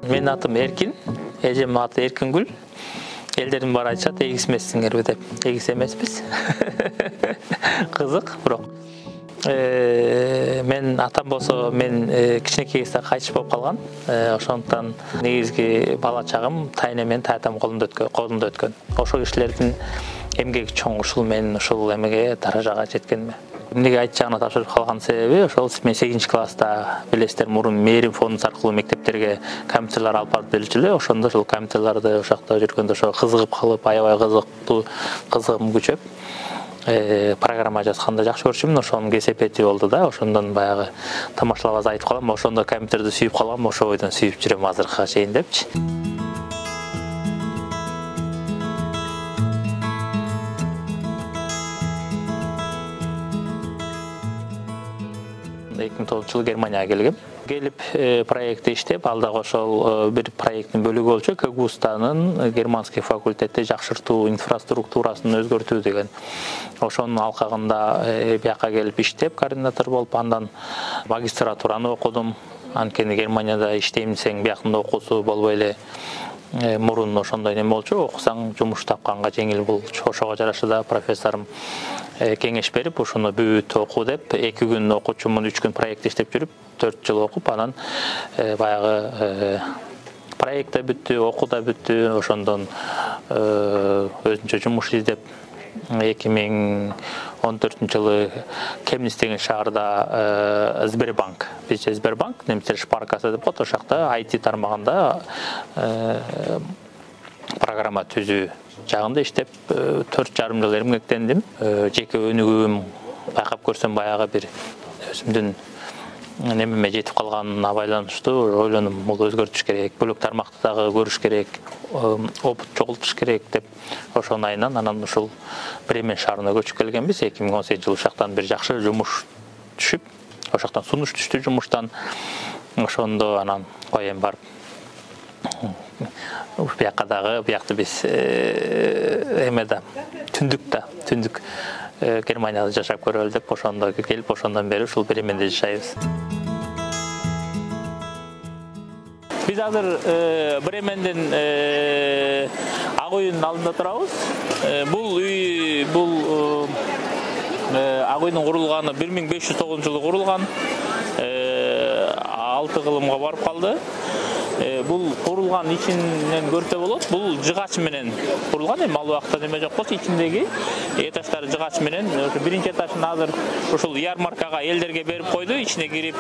Менин атым Эркин, эжемдин аты Эркингүл. Элдердин баары айтышат, эгиз эмессиңерби деп. Эгиз эмеспиз. Кызык, бирок. Мен атам болсо, мен кичинекей кезде кайтыш болуп калган. Ошондуктан негизги бала чагым тайне менен татам колунда өткөн. Ошол кишилердин эмгеги чоң, ушул мен ушул эмеге даражага жеткениме. Эмнеге айт жагына тапшырып калган себеби, ошол мен 8 класста билесиздер, мурун Мээрим фондусу аркылуу мектептерге компьютерлер алып барып берилчү эле. Ошондо ушул компьютерлерди ошакта жүргөндө ошо кызыгып калып, аябай кызыгым күчөп, программа жазганда жакшы көрчүмүн. Ошонун кесепети болду да. Ошондон баягы тамашалап аз айтып калам. Ошондо компьютерди сүйүп калгам, ошол бойдон сүйүп жүрөм азыркыга чейин депчи. 2009-жылы Германияга келгем. Келип проектти иштеп, ал дагы ошол бир проекттин бөлүгү болчу. КГУ-станын германский факультетти жакшыртуу инфраструктурасын өзгөртүү деген. Ошонун алкагында бияка келип иштеп, координатор болуп, андан магистратураны окудум. Анткени Германияда иштейм десең, биякында окуусу болбой эле мурун ошондой неме болчу. Окусаң жумуш тапканга жеңил болчу. Ошого жараша да профессорум кеңеш берип, ушуну бүт оку деп, 2 күн окучумун, 3 күн проект иштеп жүрүп, 4 жыл окуп, анан баягы проект да бүттү, оку да бүттү. Ошондон өзүнчө жумуш издеп 2014-жылы Кемниц деген шаарда Сбербанк, бизче Сбербанк, немистер Шпаркасы деп коет, ошакта IT тармагында программа түзүү жагында иштеп 4,5 жыл эмгектендим. Жеке өнүгүүм байкап көрсөм, баягы бир өзүмдүн немеме жетип калганына байланыштуу ойлонум. Бул өзгөртүш керек, бөлөк тармакты дагы көрүш керек, опыт чогултуш керек деп ошонун айынан анан ушул Бремен шаарына көчүп келгенбиз. 2018-жылы ошактан бир жакшы жумуш түшүп, ошактан сунуш түштү жумуштан. Ошондо анан коем барып биякты биз эмеде түндүк Германияда жашап көрөлү деп ошондо келип, ошондон бери ушул Бременде жашайбыз. Биз азыр Бремендин Ак үйүнүн алдында турабыз. Бул үй, Ак үйдүн курулганы 1509-жылы курулган. 6 кылымга барып калды. Бул курулган ичинен көрсө болот. Бул жыгач менен курулган. Эми ал убакта неме жок болчу, ичиндеги этаждары жыгач менен. Биринчи этажын азыр ушул ярмаркага элдерге берип койду. Ичине кирип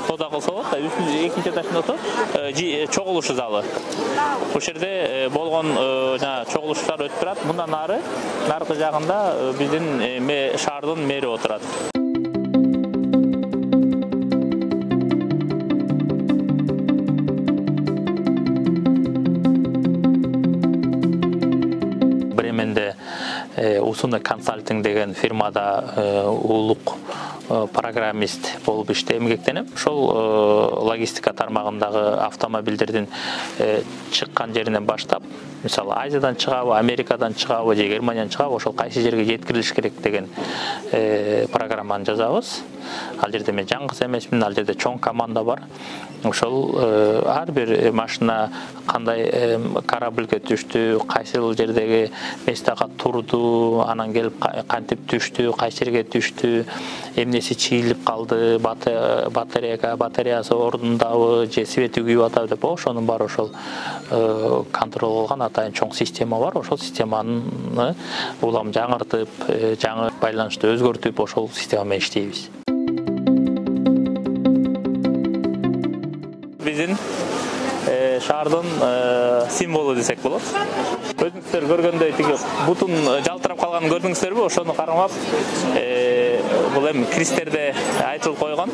соода кылса болот. Экинчи этажында болсо чогулуш залы. Бул жерде болгон чогулуштар өтүп турат. Мындан наркы жагында биздин шаардын мэри отурат. Усуна консалтинг деген фирмада улук программист болуп иштеп эмгектенем. Ошол логистика тармагындагы автомобилдердин чыккан жеринен баштап, мисалы Азиядан чыгабы, Америкадан чыгабы, же Германиядан чыгабы, ошол кайсы жерге жеткирилиш керек деген программаны жазабыз. Ал жерде мен жалгыз эмесмин, ал жерде чоң команда бар. Ошол ар бир машина кандай корабльге түштү, кайсы жердеги местага турду, анан келип кантип түштү, кайсы жерге түштү, эмнеси чийилип калды, батареясы ордундабы, же свети күйүп атабы деп, ошонун баары ошол контрол кылган атайын чоң система бар. Ошол системаны улам жаңыртып, жаңы байланышты өзгөртүп, ошол система менен иштейбиз. Биздин шаардын символу десек болот. Өзүңүздөр көргөндөй тиги бутун жалтырап калганын көрдүңүздөрбү? Ошону кармап бул эми кристерде айтылып койгон.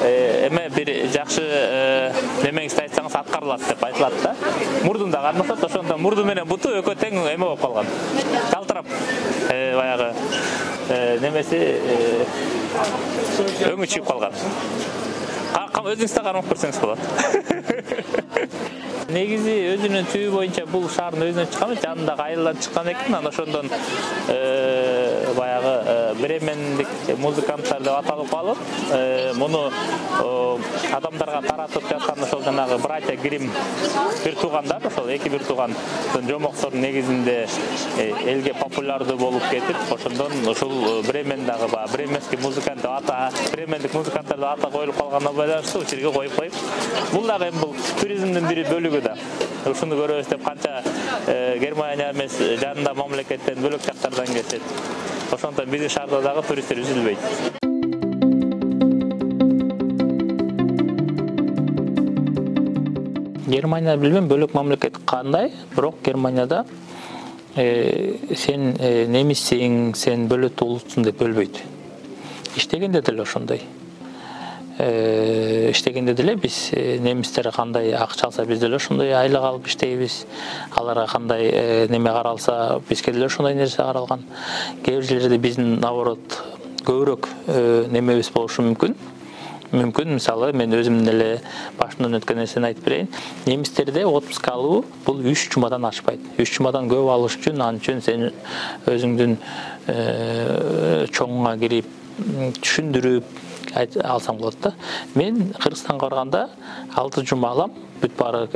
Эме бир жакшы немеңизди айтсаңыз аткарылат деп айтылат да. Мурдун да кармасат, ошондо мурду менен буту экөө тең эме болуп калган. Жалтырап баягы немеси өңү чыгып калган. Өзүңүз да кармап көрсөңүз болот. Негизи өзүнүн түбү боюнча бул шаардын өзүнөн чыккан, жанындагы айылдан чыккан экен. Анан ошондон баягы бремендик музыканттар деп аталып калып, муну адамдарга таратып жаткан ошол жанагы братья Грим бир туугандар, ошол эки бир туугандын жомокторунун негизинде элге популярдуу болуп кетип, ошондон ушул бремендагы бременский музыкант деп ата, бремендик музыканттар деп ата коюлуп калганына байланыштуу ушул жерге коюп коюп. Бул дагы эми бул туризмдин бир бөлүгү да. Ушуну көрөбүз деп канча Германия эмес жанында мамлекеттен бөлөк жактардан келет. Ошондон биздин шаарда дагы туристтер үзүлбөйт. Германия билбейм, бөлөк мамлекет кандай, бирок Германияда сен немиссиң, сен бөлөт улутсуң деп бөлбөйт. Иштегенде деле ошондой. Иштегенде деле биз немистер кандай акча алса биз деле ошондой айлык алып иштейбиз. Аларга кандай неме каралса бизге деле ошондой нерсе каралган. Кээ бир жерлерде биздин наоборот көбүрөөк немебиз болушу мүмкүн. Мисалы мен өзүмдүн эле башымдан өткөн нерсени айтып берейин. Немистерде отпуск алуу бул 3 жумадан ашпайт. 3 жумадан көп алыш үчүн ал үчүн сен өзүңдүн чоңуңа кирип түшүндүрүп алсам болот да. Мен Кыргызстанга барганда 6 жума алам. Бүт бары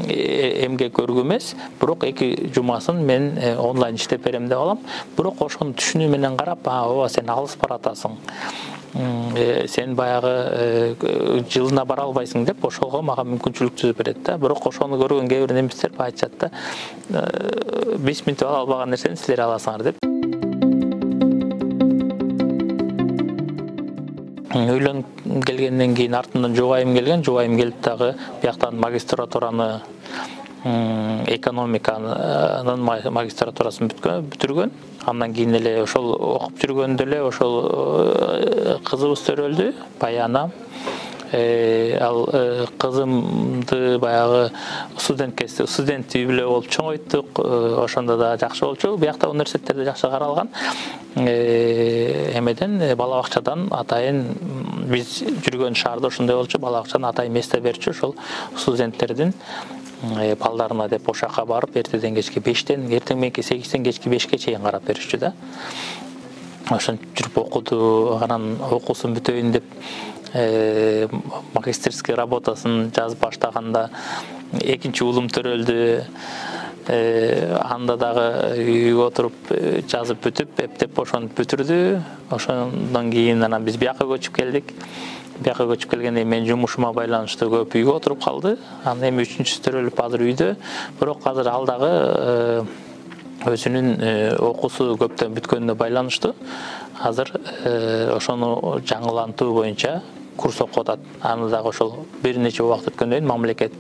эмгек көргү эмес, бирок 2 жумасын мен онлайн иштеп берем деп алам. Бирок ошону түшүнүү менен карап, ооба сен алыс баратасың. Сен баягы жылына бара албайсың деп ошого мага мүмкүнчүлүк түзүп берет да. Бирок ошону көргөн кээ бир немистер айтышат да. 5 минут ала албаган нерсени силер аласыңар деп. Үйлөнүп келгенден кийин артынан жубайым келип дагы бияктан магистратураны экономиканын магистратурасын бүтүргөн. Андан кийин эле ошол окуп жүргөндө эле ошол кызыбыз төрөлдү, Баяна. Ал кызымды баягы студент үй бүлө болуп чоңойттук. Ошондо да жакшы болчу. Биякта университеттерде жакшы каралган. Эмеден бала бакчадан атайын биз жүргөн шаарда ошондой болчу. Бала бакчадан атайын месте берчү ошол студенттердин балдарына деп ошака барып эртеден кечке 5тен, эртең мененки 8тен кечки 5ке чейин карап беришчү да. Ошентип жүрүп окуду, анан окуусун бүтөйүн деп магистерский работасын жазып баштаганда экинчи уулум төрөлдү. Анда дагы үйгө отуруп жазып бүтүп, эптеп ошону бүтүрдү. Ошондон кийин анан биз бияка көчүп келдик. Бияка көчүп келгенде мен жумушума байланыштуу көп үйгө отуруп калды. Анан эми үчүнчүсү төрөлүп азыр үйдө. Бирок азыр ал дагы өзүнүн окуусу көптөн бүткөнүнө байланыштуу. Азыр ошону жаңылантуу боюнча курс окуп атат. Аны дагы ошол бир нече убакыт өткөндөн кийин мамлекет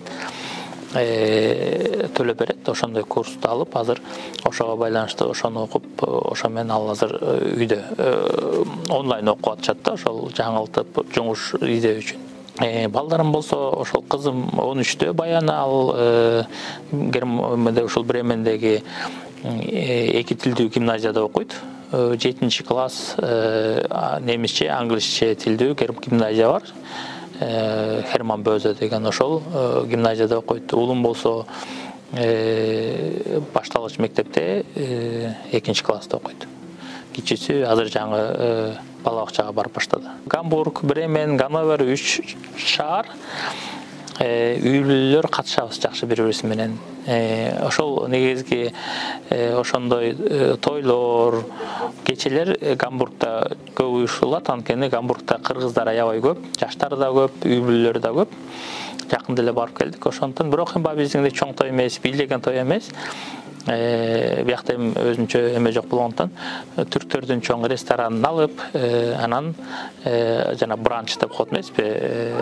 төлөп берет. Ошондой курсту алып, азыр ошого байланыштуу ошону окуп, ошо менен ал азыр үйдө онлайн окуп атышат да, ошол жаңылтып жумуш издөө үчүн. Балдарым болсо, ошол кызым 13-тө Баяна, ал ошол Бремендеги 2 тилдүү гимназияда окуйт. 7-класс немисче, англисче тилдүү гимназия бар. Херман Бөзө деген ошол гимназияда окуйт. Уулум болсо башталгыч мектепте 2-класста окуйт. Кичүүсү азыр жаңы бала бакчага барып баштады. Гамбург, Бремен, Ганновер 3 шаар. Үй бүлөлөр катышабыз жакшы бири-бирибиз менен. Ошол негизги ошондой тойлор, кечелер Гамбургда көп уюштурулат. Анткени Гамбургда кыргыздар аябай көп, жаштар да көп, үй бүлөлөр да көп. Жакында эле барып келдик. Ошондон бирок биздиңдей чоң той эмес, бийлеген той эмес. Биякта өзүнчө эме жок болгондон түрктөрдүн чоң ресторанын алып, анан жана бранч деп коет эмеспи,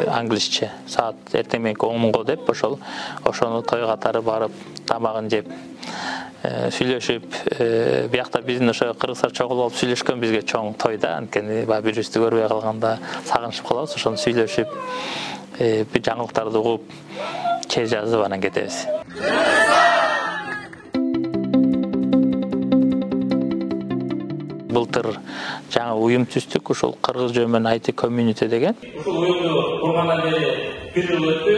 англисче саат эртең мененки 10:00 деп ошону той катары барып тамагын жеп сүйлөшүп, биякта биздин ошо кыргыздар чогулуп алып сүйлөшкөн бизге чоң тойда, анткени бири-бирибизди көрбөй калганда сагынышып калабыз, ошону сүйлөшүп, бир жаңылыктарды угуп, чек жазып анан кетебиз. Былтыр жаңы уюм түздүк, ушул Кыргыз жөмөн IT community деген. Ушул уюмду кургандан бери 1 жыл өттү.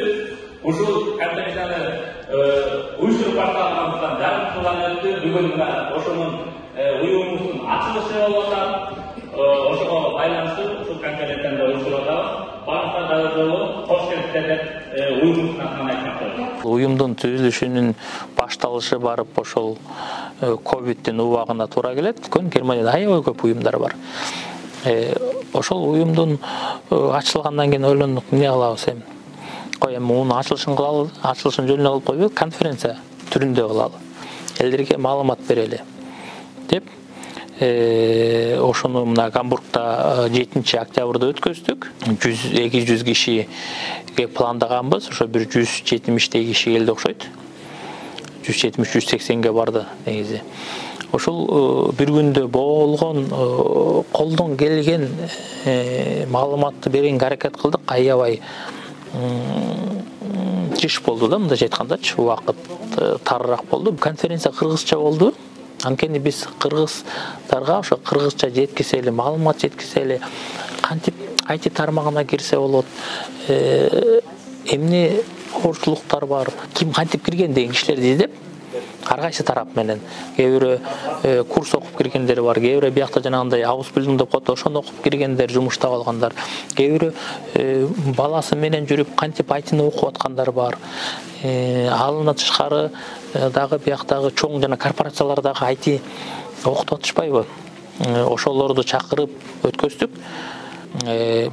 Ушул компанияны уюштуруп баштагандыктан жарым жылдан өттү. Бүгүн ошонун уюмубуздун ачылышы болуп атат. Ошого байланыштуу ушул конференцияда уюштуруп атабыз. Башка дагы жолу кош келиптер деп уюмубуздун атынан айтмакчыбыз. Уюмдун түзүлүшүнүн башталышы барып ошол ковидтин убагына туура келет. Өткөн Германияда аябай көп уюмдар бар. Ошол уюмдун ачылгандан кийин ойлондук, эмне кылабыз эми? Кой эми мунун ачылышын кылалы, ачылышын жөнүнө кылып койбой, конференция түрүндө кылалы. Элдерге маалымат берели деп ошону мына Гамбургда 7-октябрда өткөздүк. 200 кишиге пландаганбыз. Ошо бир 170 киши келди окшойт. 170-180ге барды негизи. Ошол бир күндө болгон колдон келген маалыматты беренге аракет кылдык. Аябай жыш болду да, мындайча айткандачы, убакыт тарыраак болду. Конференция кыргызча болду. Анткени биз кыргыздарга ошо кыргызча жеткизели, маалымат жеткизели, кантип IT тармагына кирсе болот, эмне оорчулуктар бар, ким кантип кирген деген кишилерди издеп, ар кайсы тарап менен кээ бирөө курс окуп киргендер бар, кээ бирөө биякта жанагындай Ausbildung деп коет, ошону окуп киргендер, жумуштап алгандар, кээ бирөө баласы менен жүрүп кантип айтыны окуп аткандар бар. Алына тышкары дагы бияктагы чоң жана корпорациялар дагы IT окутуп атышпайбы? Ошолорду чакырып өткөздүк.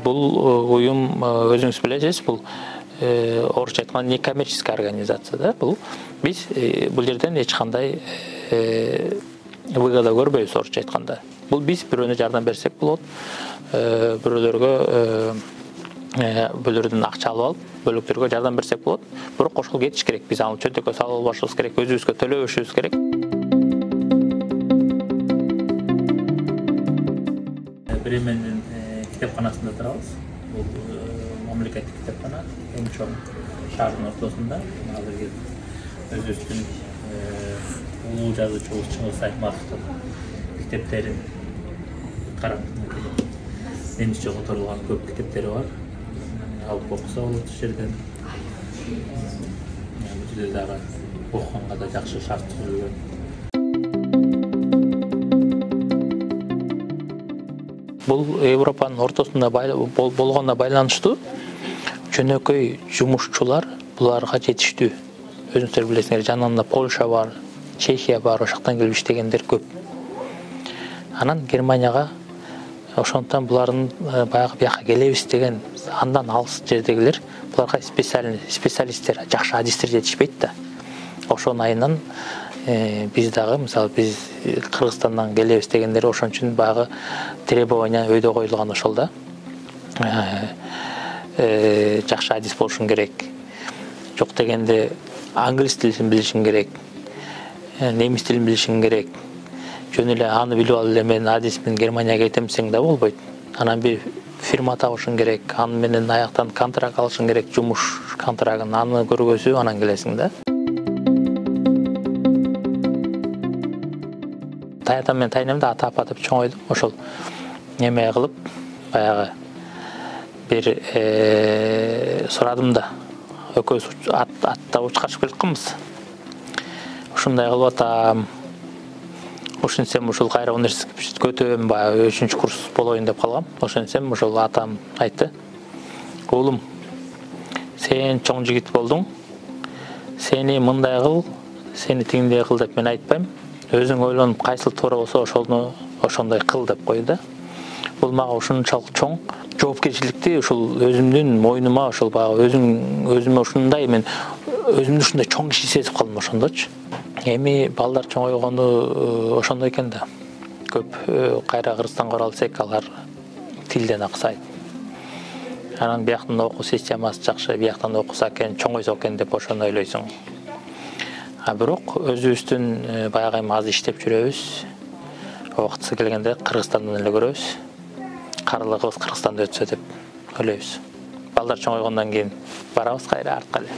Бул уюм, өзүңүз билесиз, бул орусча айтканда некоммерческая организация да. Бул биз бул жерден эч кандай выгода көрбөйбүз, орусча айтканда. Бул биз бирөөнө жардам берсек болот, бирөөлөргө бөлөрдөн акча алып алып, бөлөктөргө жардам берсек болот. Бирок ошол кетиш керек. Биз аны чөнтөккө салып албашыбыз керек, өзүбүзгө төлөбөшүбүз керек. Бремендин китепканасында турабыз. Бул мамлекеттик китепкана, эң чоң шаардын ортосунда. Азыркы өзүбүздүн улуу жазуучубуз Чыңгыз Айтматовдун китептерин карап, немисче которулган көп китептери бар. Алып окуса болот ушул жерден. Бул жерде дагы окуганга да жакшы шарт түзүлгөн. Бул Европанын ортосунда болгонуна байланыштуу жөнөкөй жумушчулар буларга жетиштүү. Өзүңүздөр билесиңер, жанында Польша бар, Чехия бар, ошоктон келип иштегендер көп. Анан Германияга ошондон булардын баягы бияка келебиз деген андан алыс жердегилер буларга специалисттер, жакшы адистер жетишпейт да. Ошонун айынан биз дагы, мисалы, биз Кыргызстандан келебиз дегендер ошон үчүн баягы требования өйдө коюлган ошол да. Жакшы адис болушуң керек. Жок дегенде англис тилин билишиң керек. Немис тилин билишиң керек. Жөн эле аны билип алып эле мен адис менен Германияга кетем десең да болбойт. Анан бир фирма табышың керек, аны менен аяктан контракт алышың керек, жумуш контрагын, аны көргөзүп анан келесиң да. Таятам мен тайнемде ата-апа деп чоңойдум. Ошол неме кылып, баягы бир сурадым да. Экөөбүз атта учкарышып келатканбыз. Ушундай кылып атам. Ошентсем ушул кайра университетке өтөм, баягы 3-курс курс болоюн деп калгам. Ошентсем ушул атам айтты. Уулум, сен чоң жигит болдуң. Сени мындай кыл, сени тигиндей кыл деп мен айтпайм. Өзүң ойлонуп кайсыл туура болсо ошондой кыл деп койду. Бул мага ушунчалык чоң жоопкерчиликти ушул өзүмдүн мойнума, ушул баягы өзүмө ушундай, мен өзүмдү ушундай чоң киши сезип калдым ошондочу. Эми балдар чоңойгону ошондой экен да. Көп кайра Кыргызстанга оралсак, алар тилден аксайт. Анан бияктын окуу системасы жакшы, бияктан окуса экен, чоңойсо экен деп ошону ойлойсуң. Бирок өзүбүздүн баягы аз иштеп жүрөбүз. Убактысы келгенде Кыргызстандан эле көрөбүз. Карлыгыбыз Кыргызстанда өтсө деп ойлойбуз. Балдар чоңойгондон кийин барабыз кайра артка эле.